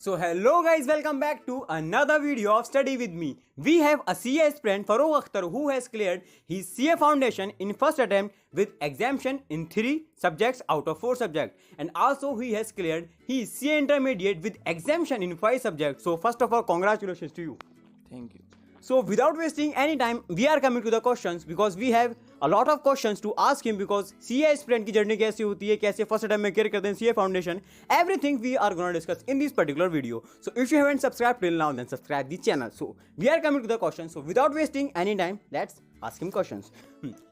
So hello guys, welcome back to another video of Study With Me. We have a CA aspirant Farooq Akhtar who has cleared his CA foundation in first attempt with exemption in 3 subjects out of 4 subjects, and also he has cleared his CA intermediate with exemption in 5 subjects. So first of all, congratulations to you. Thank you. So without wasting any time, we are coming to the questions because we have a lot of questions to ask him because CA aspirant की journey कैसी होती है, कैसे first attempt में clear करते हैं CA foundation, everything we are going to discuss in this particular video. So if you haven't subscribed till now, then subscribe the channel. So we are coming to the questions. So without wasting any time, let's ask him questions.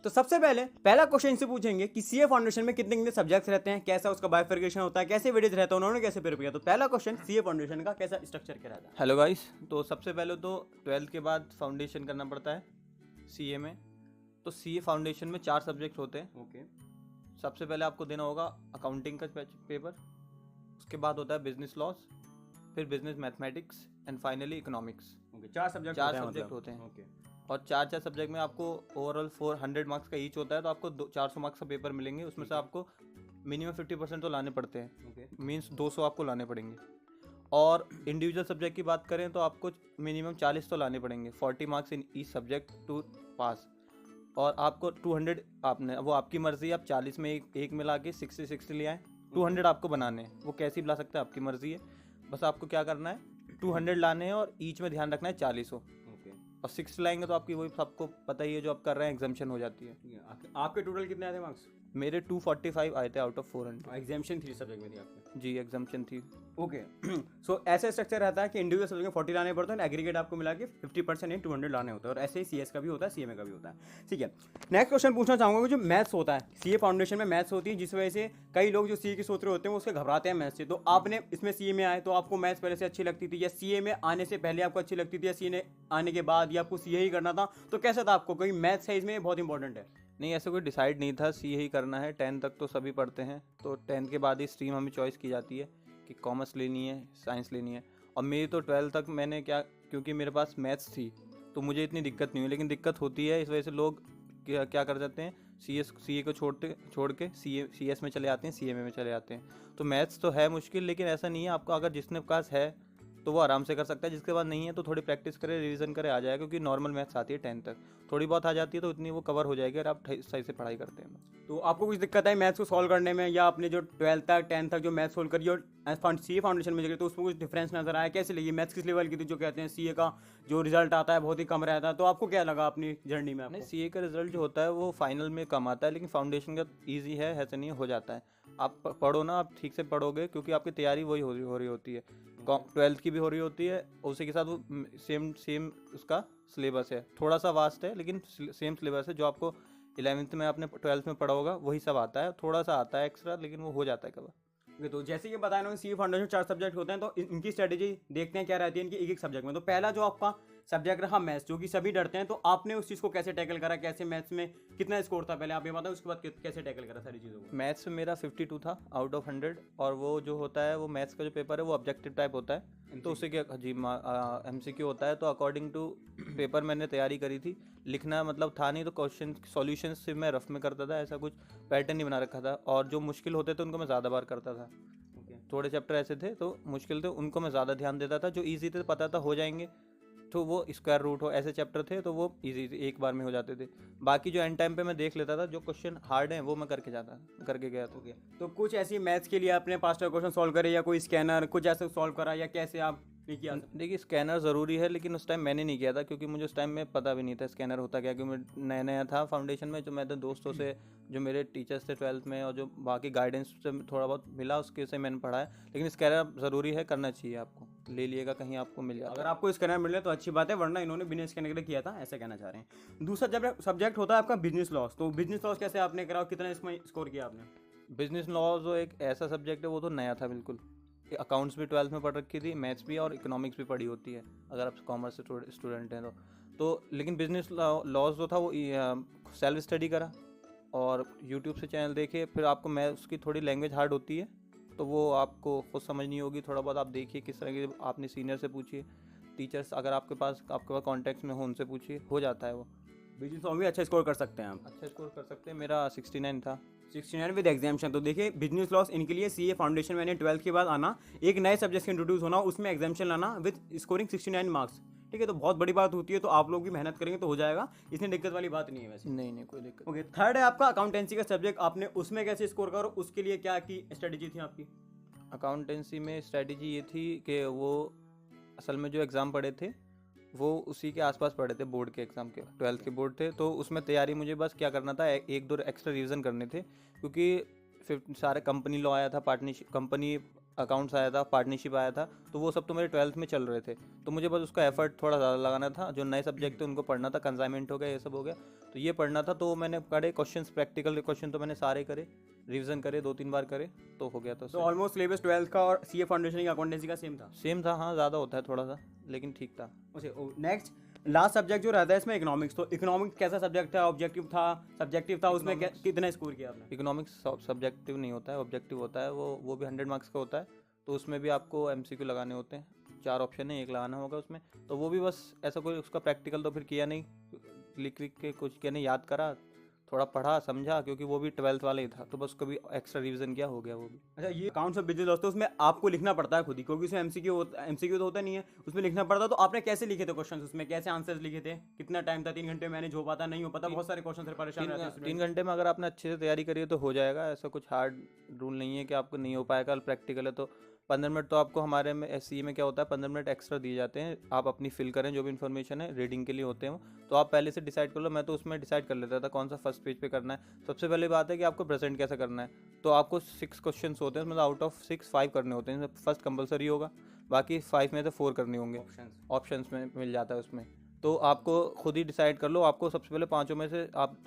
तो सबसे पहला question इनसे पूछेंगे कि CA foundation में कितने कितने subjects रहते हैं, कैसा उसका बाइफर्केशन होता है, कैसे वेटेज रहता है, उन्होंने कैसे प्रिपेयर किया. तो पहला क्वेश्चन CA फाउंडेशन का कैसा स्ट्रक्चर क्या रहता है. हेलो गाइस, तो सबसे पहले तो 12th के बाद फाउंडेशन करना पड़ता है CA में. तो CA फाउंडेशन में 4 सब्जेक्ट होते हैं. ओके. सबसे पहले आपको देना होगा अकाउंटिंग का पेपर, उसके बाद होता है बिजनेस लॉज, फिर business mathematics and finally economics. Okay, 4 subject होते हैं. ओके. और 4 सब्जेक्ट में आपको ओवरऑल 400 मार्क्स का ईच होता है, तो आपको 400 मार्क्स का पेपर मिलेंगे. उसमें से आपको मिनिमम 50% तो लाने पड़ते हैं. ओके. मीन्स 200 आपको लाने पड़ेंगे. और इंडिविजुअल सब्जेक्ट की बात करें तो आपको मिनिमम 40 तो लाने पड़ेंगे. 40 marks in each subject to pass. और आपको 200 आपने वो आपकी मर्जी, आप 40 में एक मिला के 60 ले आए. 200 आपको बनाने हैं, वो कैसे भी ला सकते हैं, आपकी मर्जी है. बस आपको क्या करना है, 200 लाने हैं और ईच में ध्यान रखना है 40 हो. और 6 लाएंगे तो आपकी वही सबको पता ही है जो आप कर रहे हैं, एग्जाम्शन हो जाती है. आपके टोटल कितने आए थे मार्क्स. मेरे 245 आए थे आउट ऑफ 400. एग्जाम्शन 3 सब्जेक्ट में थी आपके. जी, एग्जाम्शन थी. ओके. सो ऐसा स्ट्रक्चर रहता है कि इंडिविजुअल सब्जेक्ट में 40 लाने पड़ते हैं, एग्रीगेट आपको मिला के 50% इन 200 लाने होते हैं. और ऐसे ही CS का भी होता है, CA का भी होता है. ठीक है. नेक्स्ट क्वेश्चन पूछना चाहूँगा कि जो मैथ्स होता है CA फाउंडेशन में, मैथ्स होती है जिस वजह से कई लोग जो CA की सोच रहे होते हैं वो उसके घबराते हैं मैथ्स से. तो आपने इसमें CA में आए तो आपको मैथ्स पहले से अच्छी लगती थी, या CA में आने से पहले आपको अच्छी लगती थी, या CA ने आने के बाद या आपको CA ही करना था. तो कैसा था आपको, कोई मैथ्स है इसमें बहुत इंपॉर्टेंट है. नहीं, ऐसा कोई डिसाइड नहीं था, CA ही करना है. 10th तक तो सभी पढ़ते हैं, तो 10th के बाद ही स्ट्रीम हमें चॉइस की जाती है कि कॉमर्स लेनी है, साइंस लेनी है. और मेरी तो 12th तक मैंने क्योंकि मेरे पास मैथ्स थी तो मुझे इतनी दिक्कत नहीं हुई. लेकिन दिक्कत होती है, इस वजह से लोग क्या कर जाते हैं, CA को छोड़ के CS में चले आते हैं, CA में चले आते हैं. तो मैथ्स तो है मुश्किल, लेकिन ऐसा नहीं है. आपको अगर जिसने पास है तो वो आराम से कर सकता है, जिसके बाद नहीं है तो थोड़ी प्रैक्टिस करे, रिवीजन करे, आ जाएगा. क्योंकि नॉर्मल मैथ्स आती है 10th तक, थोड़ी बहुत आ जाती है तो इतनी वो कवर हो जाएगी अगर आप सही से पढ़ाई करते हैं. तो आपको कुछ दिक्कत आई मैथ्स को सॉल्व करने में, या आपने जो 12th तक 10th तक जो मैथ्स सोल्व करी और CA फाउंडेशन में जगह तो उसमें कुछ डिफरेंस नजर आया, कैसे लगी मैथ्स, किस लेवल की थी. जो कहते हैं CA का जो रिजल्ट आता है बहुत ही कम रहता है, तो आपको क्या लगा अपनी जर्नी में. नहीं, CA का रिजल्ट जो होता है वो फाइनल में कम आता है, लेकिन फाउंडेशन का ईजी है, ऐसा नहीं हो जाता है. आप पढ़ो ना, आप ठीक से पढ़ोगे, क्योंकि आपकी तैयारी वही हो रही होती है. 12th की भी हो रही होती है, उसी के साथ वो सेम उसका सिलेबस है. थोड़ा सा वास्ट है लेकिन सेम सिलेबस है. जो आपको 11th में आपने 12th में पढ़ा होगा वही सब आता है. थोड़ा सा आता है एक्स्ट्रा, लेकिन वो हो जाता है कवर. तो जैसे कि बताया उन्होंने, CA फाउंडेशन 4 सब्जेक्ट होते हैं, तो इनकी स्ट्रेटेजी देखते हैं क्या रहती है इनकी एक सब्जेक्ट में. तो पहला जो आपका सब्जेक्ट रहा मैथ्स, जो कि सभी डरते हैं, तो आपने उस चीज़ को कैसे टैकल करा, कैसे मैथ्स में कितना स्कोर था पहले आप ये बताओ, उसके बाद कैसे टैकल करा सारी चीज़ों को. मैथ्स में मेरा 52 था आउट ऑफ 100. और वो जो होता है, वो मैथ्स का जो पेपर है वो ऑब्जेक्टिव टाइप होता है, तो उससे क्या जी MCQ होता है. तो अकॉर्डिंग टू पेपर मैंने तैयारी करी थी. लिखना मतलब था नहीं, तो क्वेश्चन सॉल्यूशन से मैं रफ में करता था, ऐसा कुछ पैटर्न नहीं बना रखा था. और जो मुश्किल होते थे उनको मैं ज़्यादा बार करता था. थोड़े चैप्टर ऐसे थे तो मुश्किल थे, उनको मैं ज़्यादा ध्यान देता था. जो ईजी थे पता था हो जाएंगे, तो वो स्क्वायर रूट हो ऐसे चैप्टर थे तो वो इजी एक बार में हो जाते थे. बाकी जो एंड टाइम पे मैं देख लेता था, जो क्वेश्चन हार्ड हैं वो मैं करके गया था. तो कुछ ऐसी मैथ्स के लिए आपने पास्ट क्वेश्चन सॉल्व करे, या कोई स्कैनर कुछ ऐसे सॉल्व करा, या कैसे आप नहीं किया. देखिए, स्कैनर ज़रूरी है, लेकिन उस टाइम मैंने नहीं किया था, क्योंकि मुझे उस टाइम में पता भी नहीं था स्कैनर होता क्या. क्योंकि मैं नया था फाउंडेशन में. जो मैं तो दोस्तों से, जो मेरे टीचर्स थे 12th में, और जो बाकी गाइडेंस से थोड़ा बहुत मिला, उसके से मैंने पढ़ा है. लेकिन स्कैनर ज़रूरी है, करना चाहिए. आपको ले लिएगा, कहीं आपको मिल जाएगा. अगर आपको स्कैनर मिले तो अच्छी बात है, वरना इन्होंने बिना स्कैनर के किया था, ऐसा कहना चाह रहे हैं. दूसरा जब सब्जेक्ट होता है आपका बिजनेस लॉस, तो बिजनेस लॉस कैसे आपने करा, कितना इसमें स्कोर किया आपने. बिजनेस लॉ जो एक ऐसा सब्जेक्ट है, वो तो नया था बिल्कुल. अकाउंट्स भी 12th में पढ़ रखी थी, मैथ्स भी, और इकोनॉमिक्स भी पढ़ी होती है अगर आप कॉमर्स से स्टूडेंट हैं तो. लेकिन बिजनेस लॉज जो था वो सेल्फ स्टडी करा और यूट्यूब से चैनल देखे. फिर आपको उसकी थोड़ी लैंग्वेज हार्ड होती है, तो वो आपको खुद समझ नहीं होगी. थोड़ा बहुत आप देखिए किस तरह के, आपने सीनियर से पूछिए, टीचर्स अगर आपके पास कॉन्टैक्ट्स में हो उनसे पूछिए, हो जाता है वो. बिजनेस लॉ में अच्छा स्कोर कर सकते हैं आप. अच्छा स्कोर कर सकते हैं. मेरा 69 था. 69 विद एग्जामेशन। तो देखिए बिजनेस लॉस इनके लिए सीए फाउंडेशन मैंने 12th के बाद आना, एक नए सब्जेक्ट के इंट्रोड्यूस होना, उसमें एग्जामेशन लाना विद स्कोरिंग 69 मार्क्स। ठीक है, तो बहुत बड़ी बात होती है, तो आप लोग भी मेहनत करेंगे तो हो जाएगा, इसमें दिक्कत वाली बात नहीं है वैसे। नहीं नहीं कोई दिक्कत। ओके, थर्ड है आपका अकाउंटेंसी का सब्जेक्ट, आपने उसमें कैसे स्कोर करो, उसके लिए क्या की स्ट्रेटेजी थी आपकी? अकाउंटेंसी में स्ट्रेटजी ये थी कि वो असल में जो एग्ज़ाम पढ़े थे वो उसी के आसपास पढ़े थे, बोर्ड के एग्ज़ाम के, 12th के बोर्ड थे, तो उसमें तैयारी मुझे बस क्या करना था, एक दो एक्स्ट्रा रिवीजन करने थे, क्योंकि फिर सारे कंपनी लॉ आया था, पार्टनरशिप कंपनी अकाउंट्स आया था, पार्टनरशिप आया था, तो वो सब तो मेरे 12th में चल रहे थे, तो मुझे बस उसका एफर्ट थोड़ा ज़्यादा लगाना था। जो नए सब्जेक्ट थे उनको पढ़ना था, कंसाइनमेंट हो गया, ये सब हो गया, तो ये पढ़ना था। तो मैंने पढ़े क्वेश्चंस, प्रैक्टिकल क्वेश्चन तो मैंने सारे करे, रिवीजन करे, 2-3 बार करे, तो हो गया। तो ऑलमोस्ट सिलेबस 12th का और सीए फाउंडेशन का अकाउंटेंसी का सेम था। हाँ, ज़्यादा होता है थोड़ा सा, लेकिन ठीक था। नेक्स्ट लास्ट सब्जेक्ट जो रहता है इसमें इकोनॉमिक्स, तो इकोनॉमिक्स कैसा सब्जेक्ट था, ऑब्जेक्टिव था, सब्जेक्टिव था, उसमें कितना स्कोर किया आपने? इकोनॉमिक्स सब्जेक्टिव नहीं होता है, ऑब्जेक्टिव होता है, वो भी 100 मार्क्स का होता है, तो उसमें भी आपको एमसीक्यू लगाने होते हैं, 4 ऑप्शन है, एक लगाना होगा उसमें, तो वो भी बस ऐसा कोई उसका प्रैक्टिकल तो फिर किया नहीं, लिख के कुछ क्या नहीं, याद करा, थोड़ा पढ़ा समझा, क्योंकि वो भी 12th वाला ही था, तो बस कभी एक्स्ट्रा रिवीजन किया, हो गया वो भी। अच्छा, ये अकाउंट्स ऑफ बिजनेस लॉस, तो उसमें आपको लिखना पड़ता है खुद ही, क्योंकि उसमें एमसीक्यू तो होता नहीं है, उसमें लिखना पड़ता है। तो आपने कैसे लिखे थे क्वेश्चन, उसमें कैसे आंसर्स लिखे थे, कितना टाइम था, 3 घंटे मैनेज हो पाता, नहीं हो पाता? बहुत सारे क्वेश्चन से परेशान रहते हैं। 3 घंटे में अगर आपने अच्छे से तैयारी करी है तो हो जाएगा, ऐसा कुछ हार्ड रूल नहीं है कि आपको नहीं हो पाएगा। प्रैक्टिकल है तो 15 मिनट तो आपको, हमारे में एससी में क्या होता है, 15 मिनट एक्स्ट्रा दिए जाते हैं, आप अपनी फिल करें, जो भी इन्फॉर्मेशन है रीडिंग के लिए होते हैं वो, तो आप पहले से डिसाइड कर लो। मैं तो उसमें डिसाइड कर लेता था कौन सा फर्स्ट पेज पे करना है। सबसे पहले बात है कि आपको प्रेजेंट कैसे करना है, तो आपको 6 क्वेश्चन होते हैं, मतलब आउट ऑफ 6 5 करने होते हैं, फर्स्ट कंपलसरी होगा, बाकी 5 में से 4 करने होंगे, ऑप्शंस में मिल जाता है उसमें। तो आपको खुद ही डिसाइड कर लो, आपको सबसे पहले 5 में से आप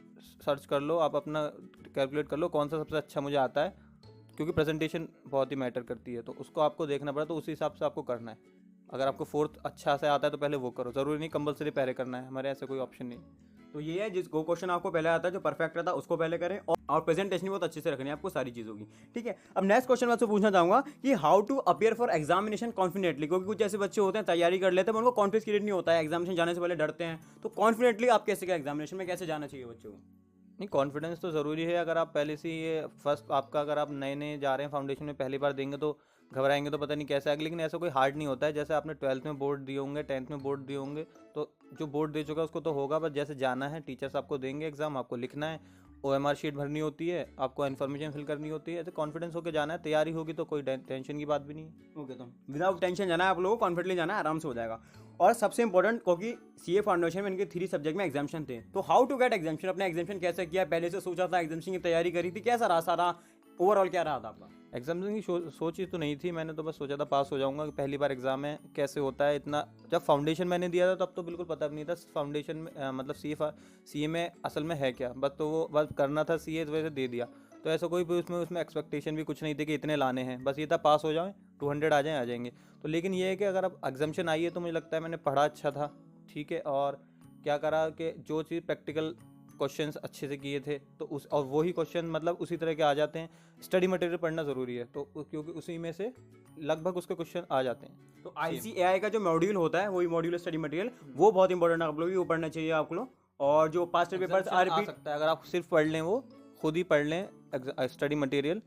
सर्च कर लो, आप अपना कैलकुलेट कर लो कौन सा सबसे अच्छा मुझे आता है, क्योंकि प्रेजेंटेशन बहुत ही मैटर करती है, तो उसको आपको देखना पड़ा, तो उसी हिसाब से आपको करना है। अगर आपको 4th अच्छा से आता है तो पहले वो करो, ज़रूरी नहीं कंपलसरी पहले करना है, हमारे ऐसे कोई ऑप्शन नहीं। तो ये है, जिसको क्वेश्चन आपको पहले आता है, जो परफेक्ट रहता है उसको पहले करें, और प्रेजेंटेशन बहुत अच्छे से रखनी है आपको सारी चीज़ों की। ठीक है, अब नेक्स्ट क्वेश्चन मैं आपसे पूछना चाहूँगा कि how to appear for examination confidently, क्योंकि कुछ ऐसे बच्चे होते हैं तैयारी कर लेते हैं, उनको कॉन्फिडेंस क्रिएट नहीं होता है, एग्जामिनेशन जाने से पहले डरते हैं, तो कॉन्फिडेंटली आप कैसे क्या एग्जामिनेशन में कैसे जाना चाहिए बच्चों को? नहीं, कॉन्फिडेंस तो ज़रूरी है। अगर आप पहले से ये फर्स्ट आपका, अगर आप नए नए जा रहे हैं फाउंडेशन में, पहली बार देंगे तो घबराएंगे, तो पता नहीं कैसे आएगा, लेकिन ऐसा कोई हार्ड नहीं होता है। जैसे आपने 12th में बोर्ड दिए होंगे, 10th में बोर्ड दिए होंगे, तो जो बोर्ड दे चुका है उसको तो होगा, बस जैसे जाना है, टीचर्स आपको देंगे एग्जाम, आपको लिखना है, OMR शीट भरनी होती है, आपको इन्फॉर्मेशन फिल करनी होती है, तो कॉन्फिडेंस होकर जाना है, तैयारी होगी तो कोई टेंशन की बात भी नहीं है। ओके, तो विदाउट टेंशन जाना है आप लोगों को, कॉन्फिडेंटली जाना है, आराम से हो जाएगा। और सबसे इंपॉर्टेंट, क्योंकि सीए फाउंडेशन में इनके 3 सब्जेक्ट में एग्जामिशन थे, तो हाउ टू गेट एग्जामिशन, अपने एग्जामिशन कैसे किया, पहले से सोचा था, एग्जामिशन की तैयारी करी थी, कैसा रहा सारा ओवरऑल, क्या रहा था आपका? एग्जामिनेशन की सोची तो नहीं थी, मैंने तो बस सोचा था पास हो जाऊंगा, कि पहली बार एग्जाम है, कैसे होता है इतना। जब फाउंडेशन मैंने दिया था तब तो बिल्कुल पता भी नहीं था फाउंडेशन में मतलब सीए में असल में है क्या, बस तो वो बस करना था, सीए इस वजह से दे दिया, तो ऐसा कोई भी उसमें एक्सपेक्टेशन भी कुछ नहीं थी कि इतने लाने हैं, बस ये था पास हो जाए, 200 आ जाएंगे। तो लेकिन ये है कि अगर अब एग्जामिशन आई है तो मुझे लगता है मैंने पढ़ा अच्छा था, ठीक है, और क्या करा कि जो चीज़ प्रैक्टिकल क्वेश्चंस अच्छे से किए थे, तो उस और वही क्वेश्चन मतलब उसी तरह के आ जाते हैं। स्टडी मटेरियल पढ़ना ज़रूरी है, तो क्योंकि उसी में से लगभग उसके क्वेश्चन आ जाते हैं। तो ICAI का जो मॉड्यूल होता है, वही मॉड्यूल स्टडी मटेरियल, वो बहुत इंपॉर्टेंट है, आप लोग वो पढ़ना चाहिए आप लोग। और जो पास्ट पेपर्स आ सकता है, अगर आप सिर्फ पढ़ लें, वो खुद ही पढ़ लें स्टडी मटेरियल,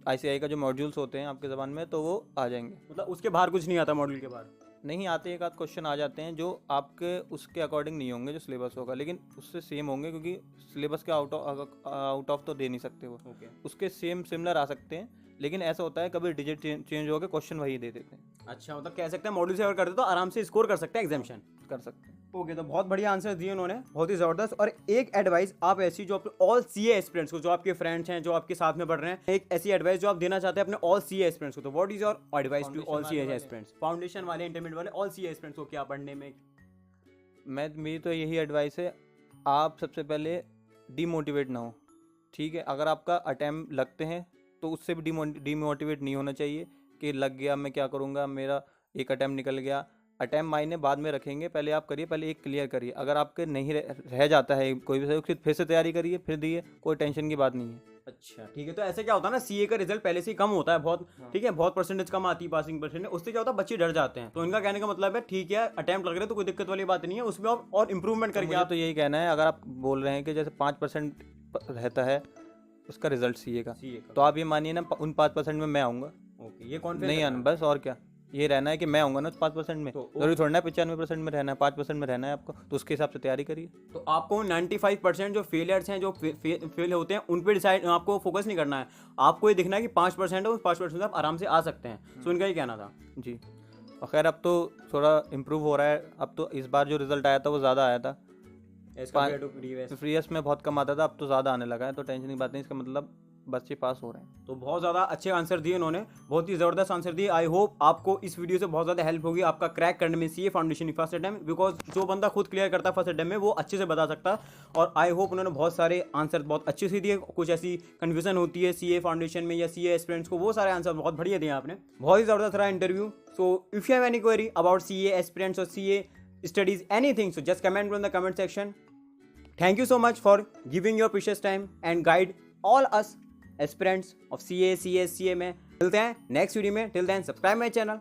ICAI का जो मॉड्यूल्स होते हैं आपके ज़बान में, तो वो आ जाएंगे। मतलब उसके बाहर कुछ नहीं आता, मॉड्यूल के बाहर नहीं आते, एक आध क्वेश्चन आ जाते हैं जो आपके उसके अकॉर्डिंग नहीं होंगे जो सिलेबस होगा, लेकिन उससे सेम होंगे, क्योंकि सिलेबस के आउट ऑफ तो दे नहीं सकते वो। उसके सिमिलर आ सकते हैं, लेकिन ऐसा होता है कभी डिजिट चेंज हो गए, क्वेश्चन वही दे देते हैं। अच्छा, मतलब कह सकते हैं मॉड्यूल से अगर करते तो आराम से स्कोर कर सकते हैं, एग्जामिशन कर सकते हैं। ओके, तो बहुत बढ़िया आंसर दिए उन्होंने, बहुत ही ज़बरदस्त। और एक एडवाइस आप ऐसी, जो ऑल सीए एस्पिरेंट्स को, जो आपके फ्रेंड्स हैं, जो आपके साथ में पढ़ रहे हैं, एक ऐसी एडवाइस जो आप देना चाहते हैं अपने ऑल सीए एस्पिरेंट्स को, तो what is your advice to all CA aspirants, foundation वाले, इंटरमीडिएट वाले, ऑल सीए एस्पिरेंट्स को क्या पढ़ने में? मेरी तो यही एडवाइस है, आप सबसे पहले डीमोटिवेट ना हो, ठीक है। अगर आपका अटैम्प्ट लगते हैं तो उससे भी डीमोटिवेट नहीं होना चाहिए कि लग गया मैं क्या करूँगा, मेरा एक अटैम्प्ट निकल गया। अटैम्प्ट मायने बाद में रखेंगे, पहले आप करिए, पहले एक क्लियर करिए। अगर आपके नहीं रह जाता है कोई भी, फिर से तैयारी करिए, फिर दिए, कोई टेंशन की बात नहीं है। अच्छा, ठीक है। तो ऐसे क्या होता है ना, सीए का रिजल्ट पहले से ही कम होता है बहुत, ठीक है, बहुत परसेंटेज कम आती है, पासिंग परसेंटेज, उससे क्या होता है बच्चे डर जाते हैं। तो इनका कहने का मतलब है ठीक है, अटैम्प्ट लग रहे तो कोई दिक्कत वाली बात नहीं है, उसमें और इंप्रूवमेंट करके आप तो यही कहना है, अगर आप बोल रहे हैं कि जैसे 5% रहता है उसका रिजल्ट सीए का। सीए का। तो आप ये मानिए ना उन 5% में मैं आऊँगा, ओके, ये कॉन्फिडेंस नहीं आना बस, और क्या, ये रहना है कि मैं आऊँगा ना 5% में, तो जरूरी थोड़ा ना 95% में रहना है, 5% में रहना है आपको, तो उसके हिसाब से तैयारी करिए। तो आपको 95% जो फेलियर्स हैं, जो फेल होते हैं, उन पे डिसाइड आपको फोकस नहीं करना है। आपको ये दिखना है कि 5% है, उस 5% से आप आराम से आ सकते हैं। सो इनका ही कहना था। जी, और खैर अब तो थोड़ा इम्प्रूव हो रहा है, अब तो इस बार जो रिजल्ट आया था वो ज़्यादा आया था, प्रीवियस में बहुत कम आता था, अब तो ज़्यादा आने लगा है, तो टेंशन की बात नहीं, इसका मतलब बच्चे पास हो रहे हैं। तो बहुत ज़्यादा अच्छे आंसर दिए उन्होंने, बहुत ही ज़बरदस्त आंसर दिए। आई होप आपको इस वीडियो से बहुत ज़्यादा हेल्प होगी आपका क्रैक करने में CA foundation first attempt, because जो बंदा खुद क्लियर करता है फर्स्ट अटेम्प्ट में वो अच्छे से बता सकता है। और आई होप उन्होंने बहुत सारे आंसर बहुत अच्छे से दिए। कुछ ऐसी कन्फ्यूजन होती है सीए फाउंडेशन में या सीए एस्पिरेंट्स को, वो सारे आंसर बहुत बढ़िया दिए आपने, बहुत ही ज़बरदस्त रहा interview. So if you have any query about CA aspirants और CA studies anything, so just comment in the comment section. Thank you so much for giving your precious time and guide all us aspirants of CA, CS, CA में। मिलते हैं next video में। Till then, subscribe my channel.